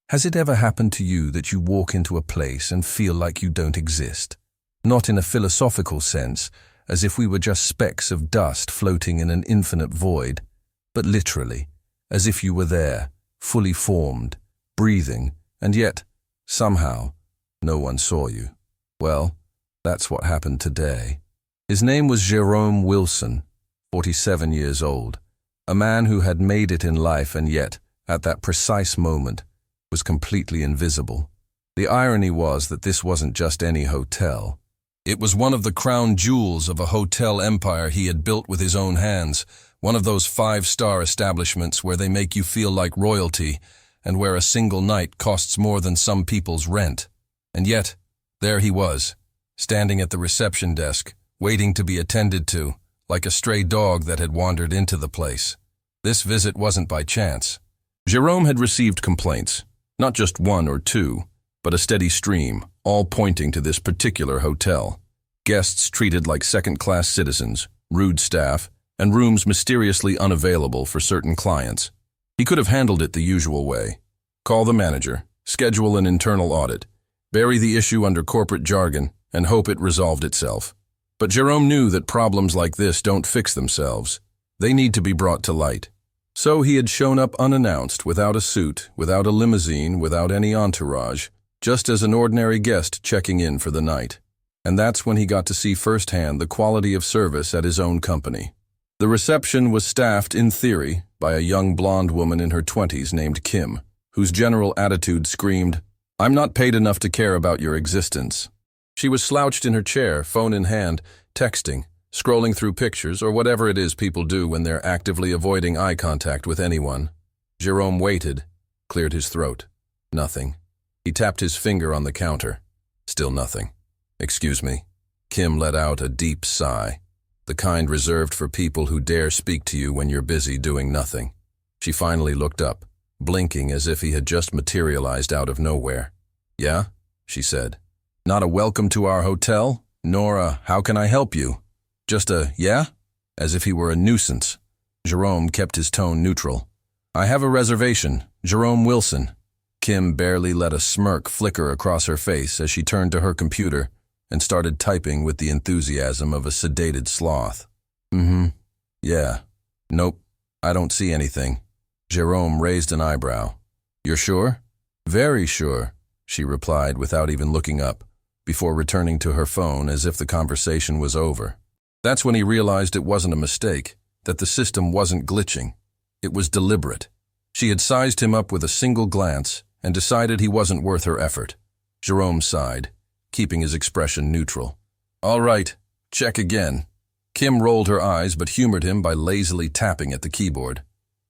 Has it ever happened to you that you walk into a place and feel like you don't exist? Not in a philosophical sense, as if we were just specks of dust floating in an infinite void, but literally, as if you were there, fully formed, breathing, and yet, somehow, no one saw you. Well, that's what happened today. His name was Jerome Wilson, 47 years old, a man who had made it in life and yet, at that precise moment, was completely invisible. The irony was that this wasn't just any hotel. It was one of the crown jewels of a hotel empire he had built with his own hands, one of those five-star establishments where they make you feel like royalty and where a single night costs more than some people's rent. And yet, there he was, standing at the reception desk, waiting to be attended to, like a stray dog that had wandered into the place. This visit wasn't by chance. Jerome had received complaints, not just one or two, but a steady stream, all pointing to this particular hotel. Guests treated like second-class citizens, rude staff, and rooms mysteriously unavailable for certain clients. He could have handled it the usual way. Call the manager, schedule an internal audit, bury the issue under corporate jargon, and hope it resolved itself. But Jerome knew that problems like this don't fix themselves. They need to be brought to light. So he had shown up unannounced, without a suit, without a limousine, without any entourage, just as an ordinary guest checking in for the night. And that's when he got to see firsthand the quality of service at his own company. The reception was staffed, in theory, by a young blonde woman in her 20s named Kim, whose general attitude screamed, "I'm not paid enough to care about your existence." She was slouched in her chair, phone in hand, texting, scrolling through pictures, or whatever it is people do when they're actively avoiding eye contact with anyone. Jerome waited, cleared his throat. Nothing. He tapped his finger on the counter. Still nothing. "Excuse me." Kim let out a deep sigh, the kind reserved for people who dare speak to you when you're busy doing nothing. She finally looked up, blinking as if he had just materialized out of nowhere. "Yeah?" she said. "Not a welcome to our hotel, nor a how can I help you? Just a yeah?" As if he were a nuisance. Jerome kept his tone neutral. "I have a reservation, Jerome Wilson." Kim barely let a smirk flicker across her face as she turned to her computer and started typing with the enthusiasm of a sedated sloth. Yeah. Nope, I don't see anything." Jerome raised an eyebrow. "You're sure?" "Very sure," she replied without even looking up, before returning to her phone as if the conversation was over. That's when he realized it wasn't a mistake, that the system wasn't glitching. It was deliberate. She had sized him up with a single glance and decided he wasn't worth her effort. Jerome sighed, keeping his expression neutral. "All right, check again." Kim rolled her eyes but humored him by lazily tapping at the keyboard.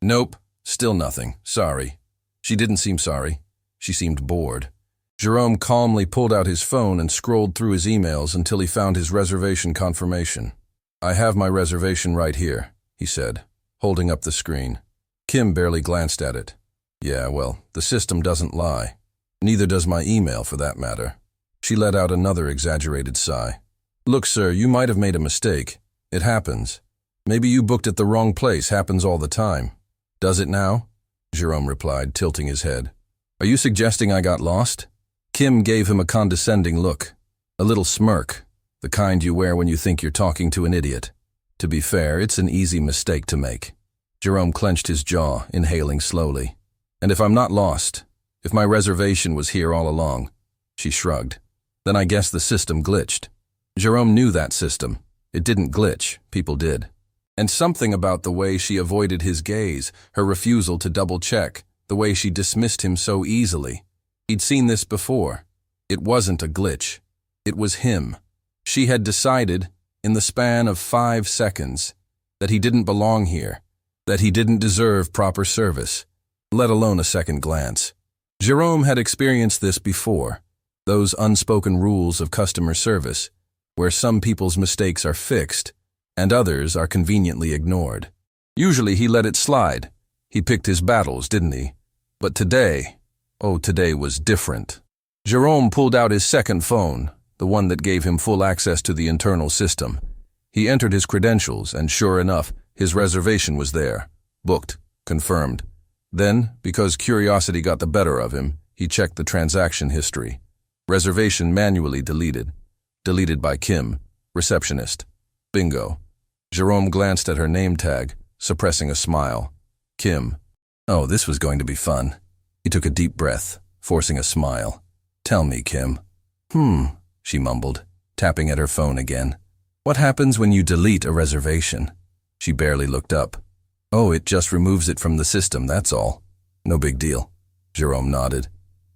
"Nope, still nothing, sorry." She didn't seem sorry. She seemed bored. Jerome calmly pulled out his phone and scrolled through his emails until he found his reservation confirmation. "I have my reservation right here," he said, holding up the screen. Kim barely glanced at it. "Yeah, well, the system doesn't lie. Neither does my email, for that matter." She let out another exaggerated sigh. "Look, sir, you might have made a mistake. It happens. Maybe you booked at the wrong place, happens all the time." "Does it now?" Jerome replied, tilting his head. "Are you suggesting I got lost?" Kim gave him a condescending look, a little smirk, the kind you wear when you think you're talking to an idiot. To be fair, it's an easy mistake to make. Jerome clenched his jaw, inhaling slowly. "And if I'm not lost, if my reservation was here all along," she shrugged, "then I guess the system glitched." Jerome knew that system. It didn't glitch, people did. And something about the way she avoided his gaze, her refusal to double-check, the way she dismissed him so easily. He'd seen this before. It wasn't a glitch. It was him. She had decided, in the span of 5 seconds, that he didn't belong here, that he didn't deserve proper service, let alone a second glance. Jerome had experienced this before, those unspoken rules of customer service, where some people's mistakes are fixed and others are conveniently ignored. Usually he let it slide. He picked his battles, didn't he? But today was different. Jerome pulled out his second phone, the one that gave him full access to the internal system. He entered his credentials, and sure enough, his reservation was there. Booked. Confirmed. Then, because curiosity got the better of him, He checked the transaction history. Reservation manually deleted. Deleted by Kim, receptionist. Bingo. Jerome glanced at her name tag, suppressing a smile. Kim. Oh, this was going to be fun. He took a deep breath, forcing a smile. Tell me, Kim. She mumbled, tapping at her phone again. What happens when you delete a reservation? She barely looked up. Oh, it just removes it from the system, that's all. No big deal. Jerome nodded.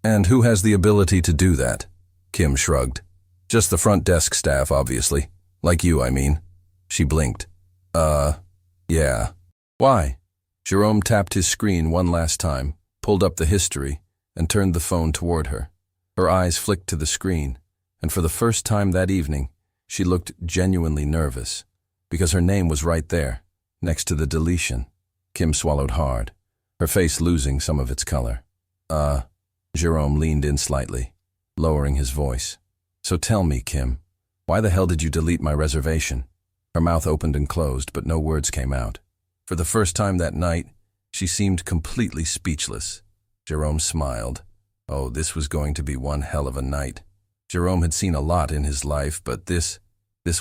And who has the ability to do that? Kim shrugged. Just the front desk staff, obviously. Like you, I mean. She blinked. Yeah. Why? Jerome tapped his screen one last time, pulled up the history, and turned the phone toward her. Her eyes flicked to the screen, and for the first time that evening, she looked genuinely nervous, because her name was right there, next to the deletion. Kim swallowed hard, her face losing some of its color. Jerome leaned in slightly, lowering his voice. So tell me, Kim, why the hell did you delete my reservation? Her mouth opened and closed, but no words came out. For the first time that night, she seemed completely speechless. Jerome smiled. Oh, this was going to be one hell of a night. Jerome had seen a lot in his life, but this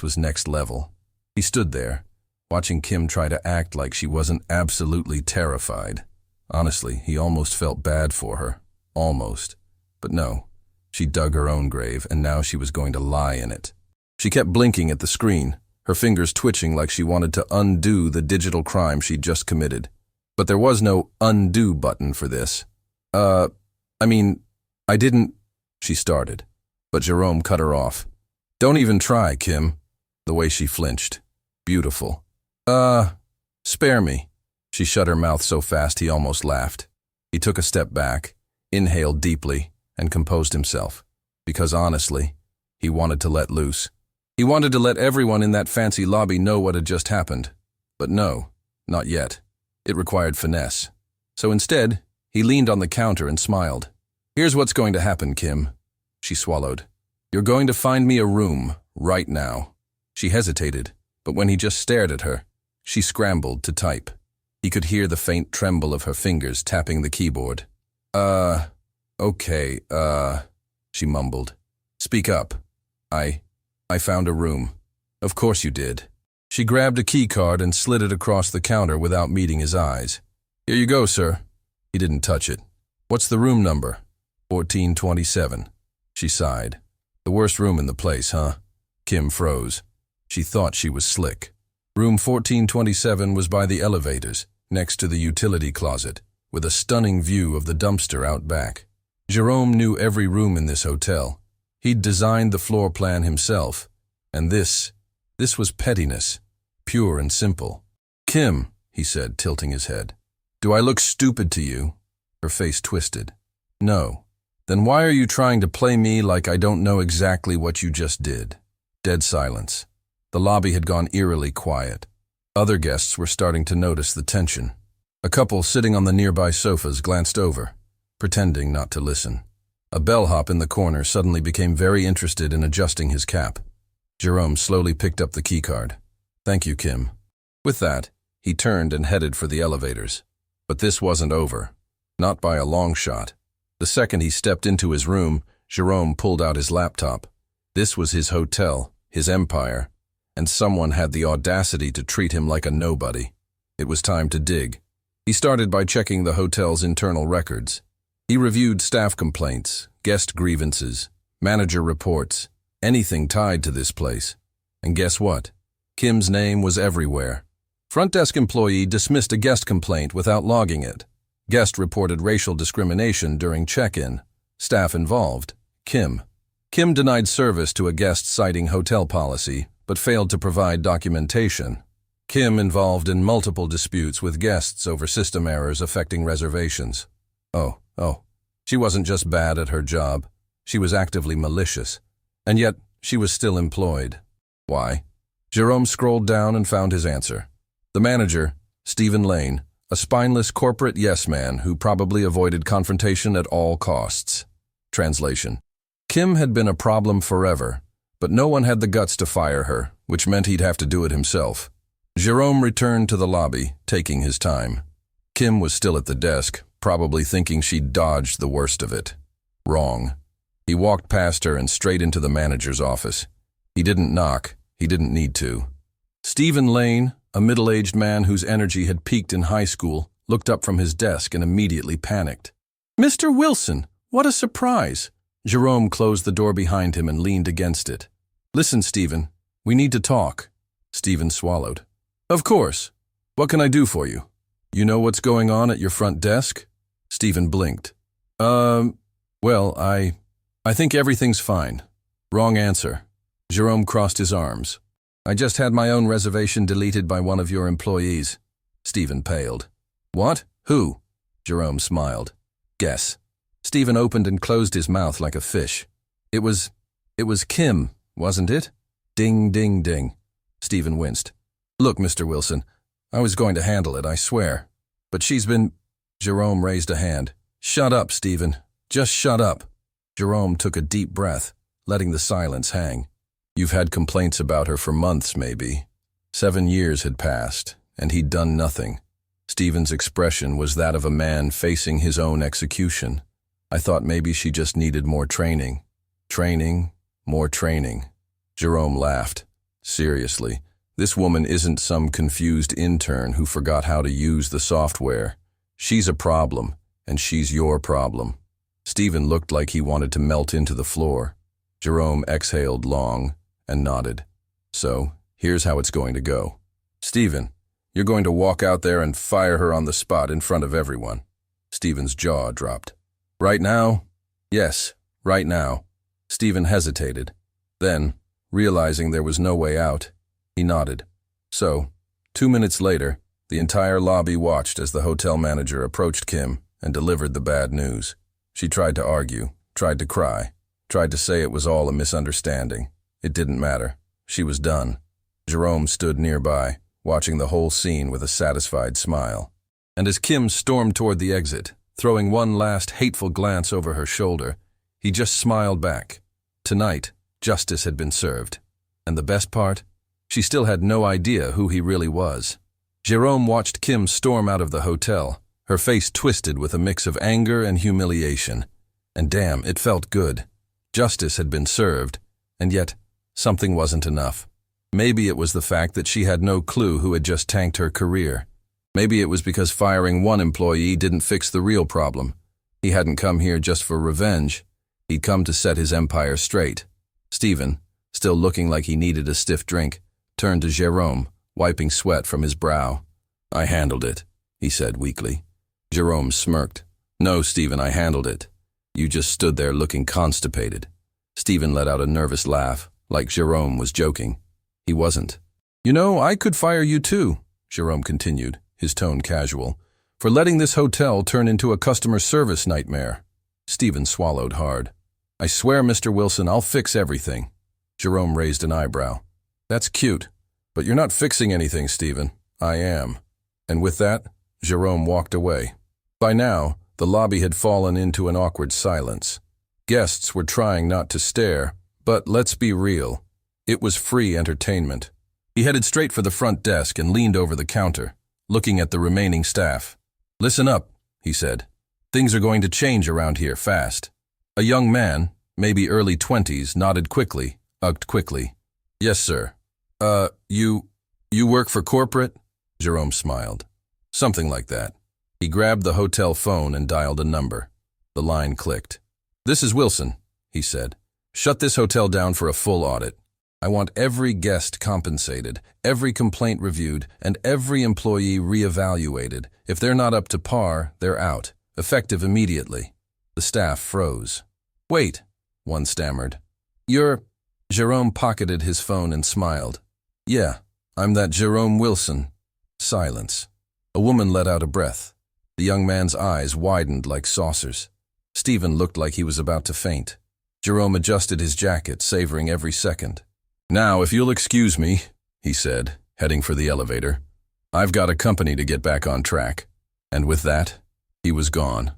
was next level. He stood there, watching Kim try to act like she wasn't absolutely terrified. Honestly, he almost felt bad for her. Almost. But no. She dug her own grave, and now she was going to lie in it. She kept blinking at the screen, her fingers twitching like she wanted to undo the digital crime she'd just committed. But there was no undo button for this. I didn't, she started. But Jerome cut her off. Don't even try, Kim. The way she flinched. Beautiful. Spare me. She shut her mouth so fast he almost laughed. He took a step back, inhaled deeply, and composed himself. Because honestly, he wanted to let loose. He wanted to let everyone in that fancy lobby know what had just happened. But no, not yet. It required finesse. So instead, he leaned on the counter and smiled. Here's what's going to happen, Kim. She swallowed. You're going to find me a room, right now. She hesitated, but when he just stared at her, she scrambled to type. He could hear the faint tremble of her fingers tapping the keyboard. Okay, she mumbled. Speak up. I found a room. Of course you did. She grabbed a key card and slid it across the counter without meeting his eyes. Here you go, sir. He didn't touch it. What's the room number? 1427. She sighed. The worst room in the place, huh? Kim froze. She thought she was slick. Room 1427 was by the elevators, next to the utility closet, with a stunning view of the dumpster out back. Jerome knew every room in this hotel. He'd designed the floor plan himself, and this was pettiness, pure and simple. Kim, he said, tilting his head, do I look stupid to you? Her face twisted. No. Then why are you trying to play me like I don't know exactly what you just did? Dead silence. The lobby had gone eerily quiet. Other guests were starting to notice the tension. A couple sitting on the nearby sofas glanced over, pretending not to listen. A bellhop in the corner suddenly became very interested in adjusting his cap. Jerome slowly picked up the keycard. Thank you, Kim. With that, he turned and headed for the elevators. But this wasn't over. Not by a long shot. The second he stepped into his room, Jerome pulled out his laptop. This was his hotel, his empire, and someone had the audacity to treat him like a nobody. It was time to dig. He started by checking the hotel's internal records. He reviewed staff complaints, guest grievances, manager reports, anything tied to this place. And guess what? Kim's name was everywhere. Front desk employee dismissed a guest complaint without logging it. Guest reported racial discrimination during check-in. Staff involved. Kim. Kim denied service to a guest citing hotel policy, but failed to provide documentation. Kim involved in multiple disputes with guests over system errors affecting reservations. Oh. She wasn't just bad at her job. She was actively malicious. And yet, she was still employed. Why? Jerome scrolled down and found his answer. The manager, Stephen Lane, a spineless corporate yes-man who probably avoided confrontation at all costs. Translation. Kim had been a problem forever, but no one had the guts to fire her, which meant he'd have to do it himself. Jerome returned to the lobby, taking his time. Kim was still at the desk, probably thinking she'd dodged the worst of it. Wrong. He walked past her and straight into the manager's office. He didn't knock. He didn't need to. Stephen Lane, a middle-aged man whose energy had peaked in high school, looked up from his desk and immediately panicked. "Mr. Wilson, what a surprise!" Jerome closed the door behind him and leaned against it. "Listen, Stephen, we need to talk." Stephen swallowed. "Of course. What can I do for you? You know what's going on at your front desk?" Stephen blinked. Well, I think everything's fine." "Wrong answer." Jerome crossed his arms. "I just had my own reservation deleted by one of your employees." Stephen paled. "What? Who?" Jerome smiled. "Guess." Stephen opened and closed his mouth like a fish. It was Kim, wasn't it?" Ding, ding, ding. Stephen winced. "Look, Mr. Wilson, I was going to handle it, I swear. But she's been—" Jerome raised a hand. "Shut up, Stephen. Just shut up." Jerome took a deep breath, letting the silence hang. "You've had complaints about her for months, maybe." 7 years had passed, and he'd done nothing. Stephen's expression was that of a man facing his own execution. "I thought maybe she just needed more training." "Training, more training." Jerome laughed. "Seriously, this woman isn't some confused intern who forgot how to use the software. She's a problem, and she's your problem." Stephen looked like he wanted to melt into the floor. Jerome exhaled long and nodded. "So, here's how it's going to go. Stephen, you're going to walk out there and fire her on the spot in front of everyone." Stephen's jaw dropped. "Right now?" "Yes, right now." Stephen hesitated. Then, realizing there was no way out, he nodded. So, 2 minutes later, the entire lobby watched as the hotel manager approached Kim and delivered the bad news. She tried to argue, tried to cry, tried to say it was all a misunderstanding. It didn't matter. She was done. Jerome stood nearby, watching the whole scene with a satisfied smile. And as Kim stormed toward the exit, throwing one last hateful glance over her shoulder, he just smiled back. Tonight, justice had been served. And the best part? She still had no idea who he really was. Jerome watched Kim storm out of the hotel, her face twisted with a mix of anger and humiliation. And damn, it felt good. Justice had been served, and yet something wasn't enough. Maybe it was the fact that she had no clue who had just tanked her career. Maybe it was because firing one employee didn't fix the real problem. He hadn't come here just for revenge. He'd come to set his empire straight. Stephen, still looking like he needed a stiff drink, turned to Jerome, wiping sweat from his brow. "I handled it," he said weakly. Jerome smirked. "No, Stephen, I handled it. You just stood there looking constipated." Stephen let out a nervous laugh, like Jerome was joking. He wasn't. "You know, I could fire you too," Jerome continued, his tone casual, "for letting this hotel turn into a customer service nightmare." Stephen swallowed hard. "I swear, Mr. Wilson, I'll fix everything." Jerome raised an eyebrow. "That's cute, but you're not fixing anything, Stephen. I am." And with that, Jerome walked away. By now, the lobby had fallen into an awkward silence. Guests were trying not to stare, but let's be real. It was free entertainment. He headed straight for the front desk and leaned over the counter, looking at the remaining staff. "Listen up," he said. "Things are going to change around here fast." A young man, maybe early 20s, nodded quickly, ugged quickly. "Yes, sir." You work for corporate?" Jerome smiled. "Something like that." He grabbed the hotel phone and dialed a number. The line clicked. "This is Wilson," he said. "Shut this hotel down for a full audit. I want every guest compensated, every complaint reviewed, and every employee reevaluated. If they're not up to par, they're out, effective immediately." The staff froze. "Wait," one stammered. "You're—" Jerome pocketed his phone and smiled. "Yeah, I'm that Jerome Wilson." Silence. A woman let out a breath. The young man's eyes widened like saucers. Stephen looked like he was about to faint. Jerome adjusted his jacket, savoring every second. "Now, if you'll excuse me," he said, heading for the elevator. "I've got a company to get back on track." And with that, he was gone.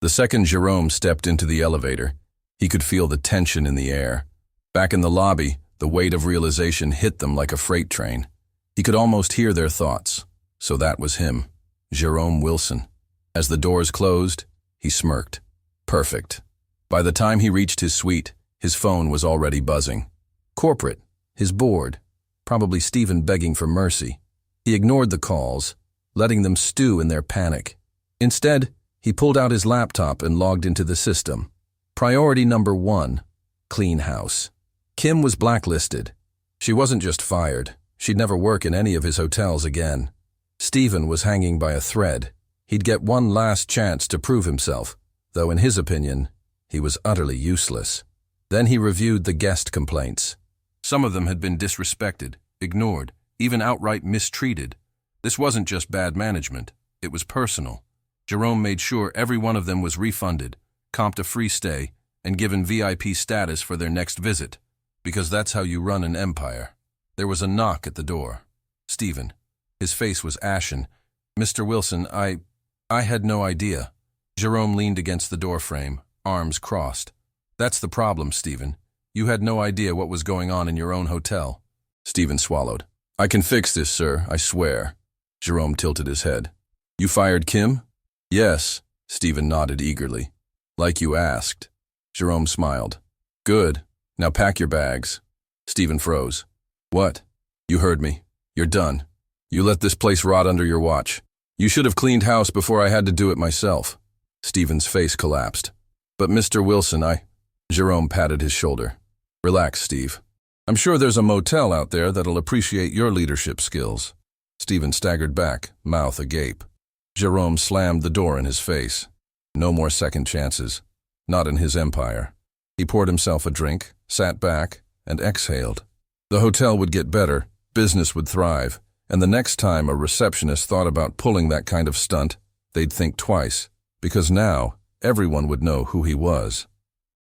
The second Jerome stepped into the elevator, he could feel the tension in the air. Back in the lobby, the weight of realization hit them like a freight train. He could almost hear their thoughts. So that was him, Jerome Wilson. As the doors closed, he smirked. Perfect. By the time he reached his suite, his phone was already buzzing. Corporate, his board, probably Stephen begging for mercy. He ignored the calls, letting them stew in their panic. Instead, he pulled out his laptop and logged into the system. Priority number 1, clean house. Kim was blacklisted. She wasn't just fired. She'd never work in any of his hotels again. Stephen was hanging by a thread. He'd get one last chance to prove himself, though in his opinion, he was utterly useless. Then he reviewed the guest complaints. Some of them had been disrespected, ignored, even outright mistreated. This wasn't just bad management, it was personal. Jerome made sure every one of them was refunded, comped a free stay, and given VIP status for their next visit, because that's how you run an empire. There was a knock at the door. Stephen. His face was ashen. "Mr. Wilson, I had no idea." Jerome leaned against the doorframe, arms crossed. "That's the problem, Stephen. You had no idea what was going on in your own hotel." Stephen swallowed. "I can fix this, sir, I swear." Jerome tilted his head. "You fired Kim?" "Yes," Stephen nodded eagerly. "Like you asked." Jerome smiled. "Good. Now pack your bags." Stephen froze. "What?" "You heard me. You're done. You let this place rot under your watch. You should have cleaned house before I had to do it myself." Stephen's face collapsed. "But Mr. Wilson, Jerome patted his shoulder. "Relax, Steve. I'm sure there's a motel out there that'll appreciate your leadership skills." Stephen staggered back, mouth agape. Jerome slammed the door in his face. No more second chances. Not in his empire. He poured himself a drink, sat back, and exhaled. The hotel would get better, business would thrive, and the next time a receptionist thought about pulling that kind of stunt, they'd think twice, because now everyone would know who he was.